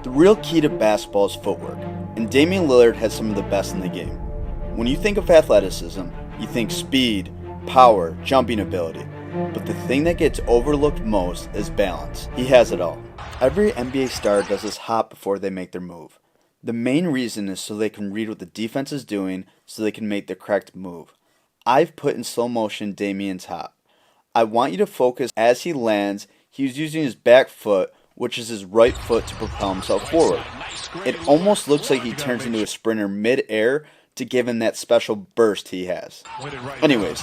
The real key to basketball is footwork, and Damian Lillard has some of the best in the game. When you think of athleticism, you think speed, power, jumping ability, but the thing that gets overlooked most is balance. He has it all. Every NBA star does this hop before they make their move. The main reason is so they can read what the defense is doing so they can make the correct move. I've put in slow motion Damian's hop. I want you to focus as he lands. He's using his back foot, which is his right foot, to propel himself forward. It almost looks like he turns into a sprinter mid-air to give him that special burst he has. Anyways,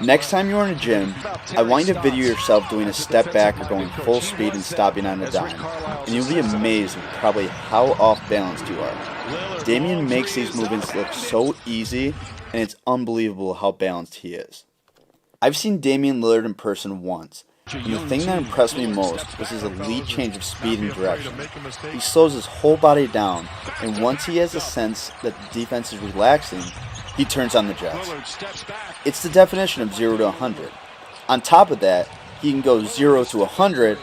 next time you're in a gym, I want you to video yourself doing a step back or going full speed and stopping on a dime, and you'll be amazed at probably how off balanced you are. Damian makes these movements look so easy, and it's unbelievable how balanced he is. I've seen Damian Lillard in person once, and the thing that impressed me most was his elite change of speed and direction. He slows his whole body down, and once he has a sense that the defense is relaxing, he turns on the jets. It's the definition of 0 to 100. On top of that, he can go 0 to 100,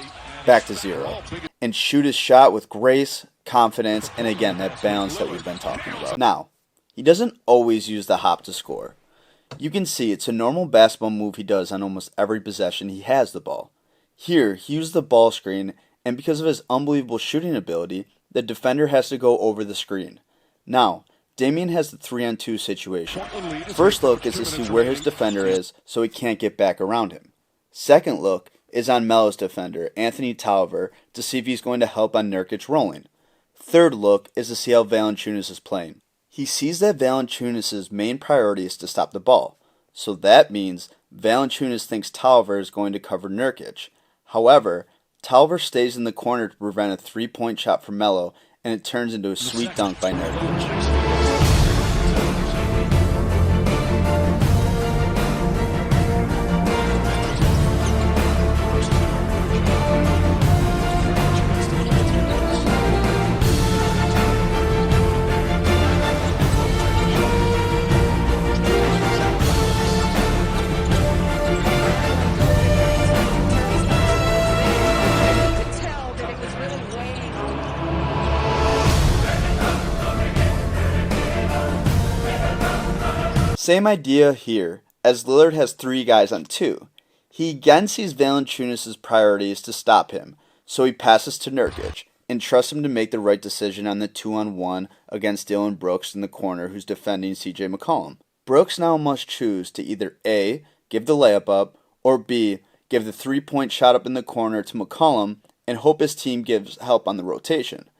back to 0, and shoot his shot with grace, confidence, and again, that balance that we've been talking about. Now, he doesn't always use the hop to score. You can see it's a normal basketball move he does on almost every possession he has the ball. Here, he used the ball screen, and because of his unbelievable shooting ability, the defender has to go over the screen. Now, Damian has the 3-on-2 situation. First look is to see where his defender is so he can't get back around him. Second look is on Melo's defender, Anthony Tolliver, to see if he's going to help on Nurkic rolling. Third look is to see how Valanciunas is playing. He sees that Valanciunas' main priority is to stop the ball, so that means Valanciunas thinks Tolliver is going to cover Nurkic. However, Tolliver stays in the corner to prevent a three-point shot from Melo, and it turns into a sweet dunk by Nurkic. Same idea here, as Lillard has 3 guys on 2. He again sees Valanciunas' priorities to stop him, so he passes to Nurkic, and trusts him to make the right decision on the 2-on-1 against Dillon Brooks in the corner who's defending CJ McCollum. Brooks now must choose to either A, give the layup up, or B, give the 3-point shot up in the corner to McCollum and hope his team gives help on the rotation.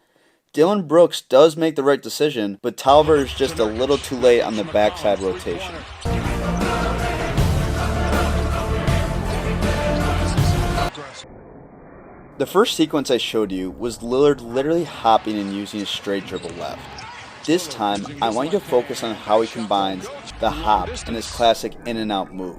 Dillon Brooks does make the right decision, but Tolliver is just a little too late on the backside rotation. The first sequence I showed you was Lillard literally hopping and using a straight dribble left. This time, I want you to focus on how he combines the hop and his classic in and out move.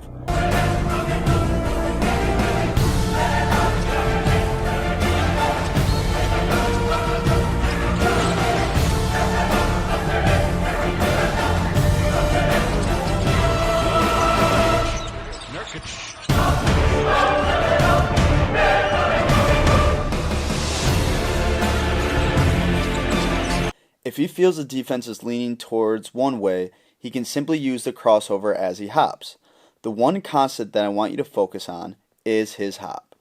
If he feels the defense is leaning towards one way, he can simply use the crossover as he hops. The one constant that I want you to focus on is his hop.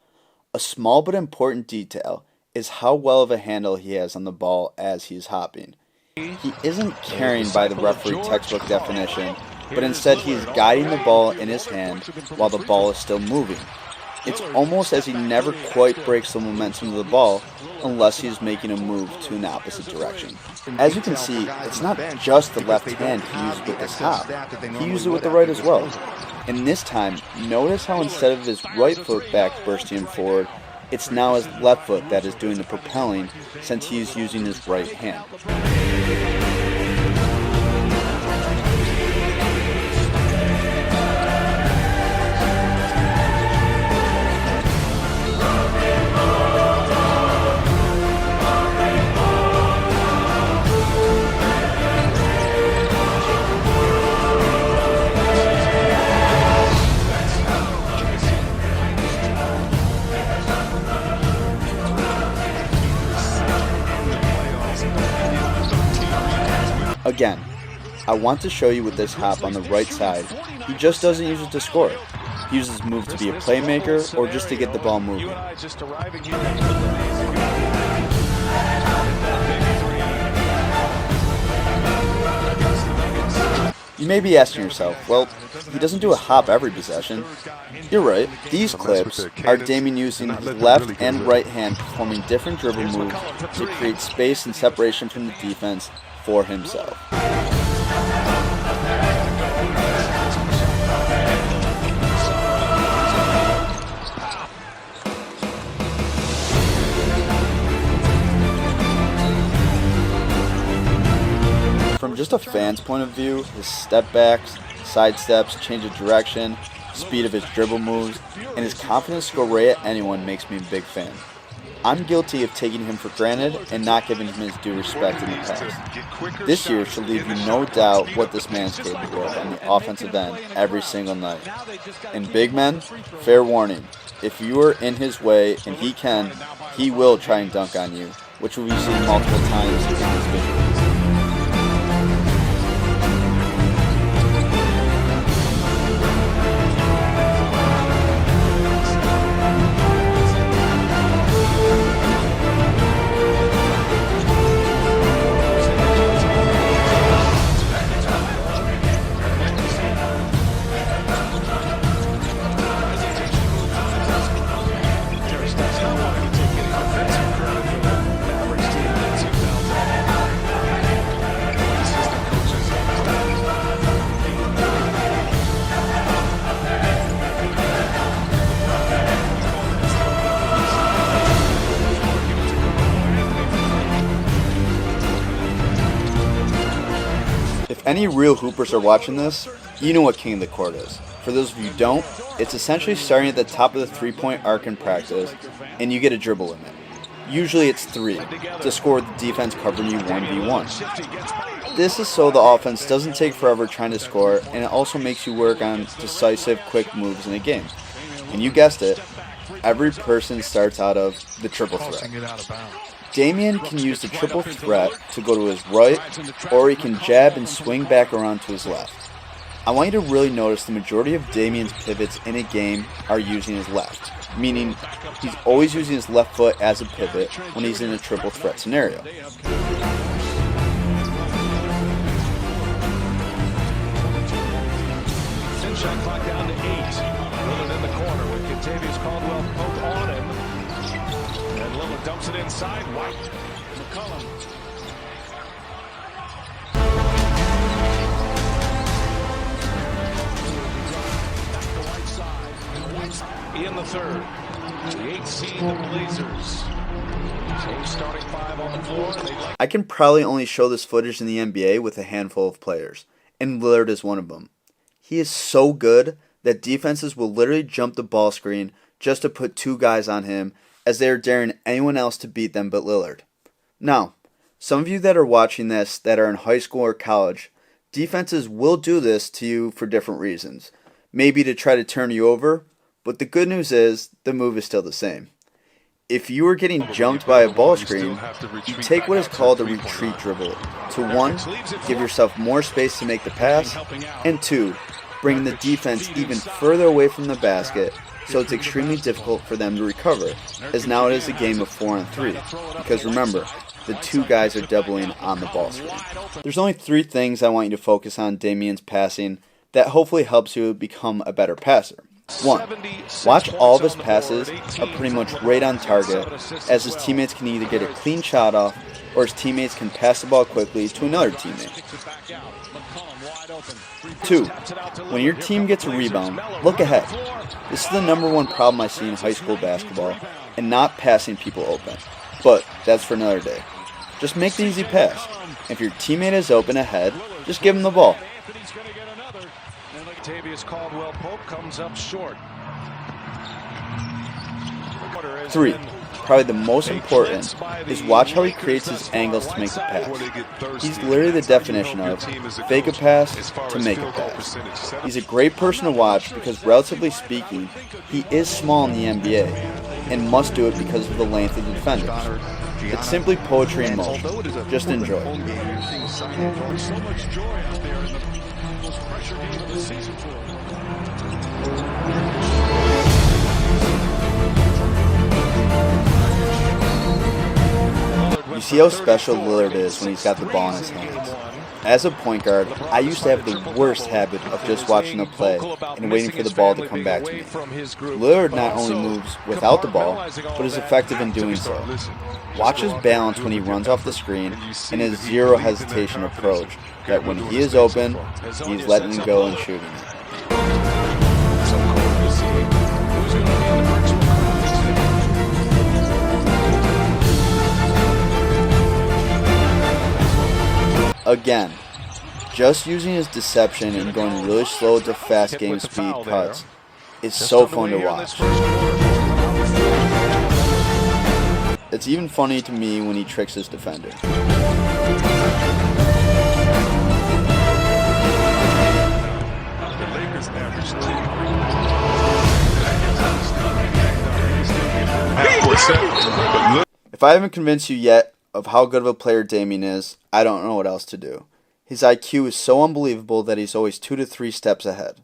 A small but important detail is how well of a handle he has on the ball as he is hopping. He isn't carrying by the referee textbook definition, but instead he is guiding the ball in his hand while the ball is still moving. It's almost as he never quite breaks the momentum of the ball unless he's making a move to an opposite direction. As you can see, it's not just the left hand he used with this hop. He used it with the right as well. And this time, notice how instead of his right foot back bursting forward, it's now his left foot that is doing the propelling since he is using his right hand. Again, I want to show you with this hop on the right side, he just doesn't use it to score. He uses move to be a playmaker or just to get the ball moving. You may be asking yourself, well, he doesn't do a hop every possession. You're right. These clips are Damian using his left and right hand performing different dribble moves to create space and separation from the defense for himself. From just a fan's point of view, his step backs, side steps, change of direction, speed of his dribble moves, and his confidence to score right at anyone makes me a big fan. I'm guilty of taking him for granted and not giving him his due respect in the past. This year should leave you no doubt what this man's capable of on the offensive end every single night. And big men, fair warning, if you are in his way and he will try and dunk on you, which we've seen multiple times in this video. If any real hoopers are watching this, you know what king of the court is. For those of you who don't, it's essentially starting at the top of the three-point arc in practice, and you get a dribble limit. Usually it's 3, to score with the defense covering you 1v1. This is so the offense doesn't take forever trying to score, and it also makes you work on decisive, quick moves in a game. And you guessed it, every person starts out of the triple threat. Damian can use the triple threat to go to his right, or he can jab and swing back around to his left. I want you to really notice the majority of Damian's pivots in a game are using his left, meaning he's always using his left foot as a pivot when he's in a triple threat scenario. Shot clock down to 8. Lillard in the corner with Contavious Caldwell poke on him. And Lillard dumps it inside. White. McCollum. Back to Whiteside. In the third. The 8th seed, the Blazers. So starting 5 on the floor. I can probably only show this footage in the NBA with a handful of players, and Lillard is one of them. He is so good that defenses will literally jump the ball screen just to put 2 guys on him, as they are daring anyone else to beat them but Lillard. Now, some of you that are watching this that are in high school or college, defenses will do this to you for different reasons. Maybe to try to turn you over, but the good news is the move is still the same. If you are getting jumped by a ball screen, you take what is called a retreat dribble to 1, give yourself more space to make the pass, and 2, bring the defense even further away from the basket so it's extremely difficult for them to recover, as now it is a game of 4 on 3, because remember, the 2 guys are doubling on the ball screen. There's only 3 things I want you to focus on Damian's passing that hopefully helps you become a better passer. 1. Watch all of his passes are pretty much right on target, as his teammates can either get a clean shot off or his teammates can pass the ball quickly to another teammate. 2. When your team gets a rebound, look ahead. This is the #1 problem I see in high school basketball, and not passing people open. But that's for another day. Just make the easy pass. If your teammate is open ahead, just give him the ball. Contavious Caldwell Pope comes up short. 3. Probably the most important is watch how he creates his angles to make the pass. He's literally the definition of fake a pass to make a pass. He's a great person to watch because, relatively speaking, he is small in the NBA and must do it because of the length of the defenders. It's simply poetry in motion. Just enjoy. So much joy out there in the most pressure game of the season for him. You see how special Lillard is when he's got the ball in his hands. As a point guard, I used to have the worst habit of just watching a play and waiting for the ball to come back to me. Lillard not only moves without the ball, but is effective in doing so. Watch his balance when he runs off the screen and his zero hesitation approach that when he is open, he's letting it go and shooting it. Again, just using his deception and going really slow to fast game speed cuts is so fun to watch. It's even funny to me when he tricks his defender. If I haven't convinced you yet of how good of a player Damian is, I don't know what else to do. His IQ is so unbelievable that he's always 2 to 3 steps ahead.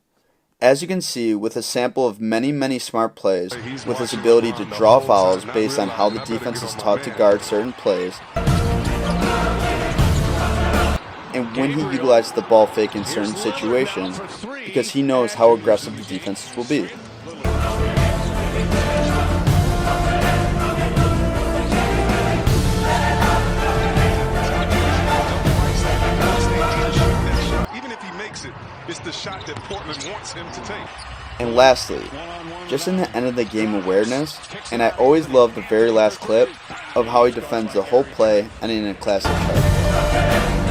As you can see, with a sample of many smart plays, with his ability to draw fouls based on how the defense is taught to guard certain plays, and when he utilizes the ball fake in certain situations, because he knows how aggressive the defenses will be. It's the shot that Portland wants him to take. And lastly, just in the end of the game awareness, and I always love the very last clip of how he defends the whole play, ending in a classic charge.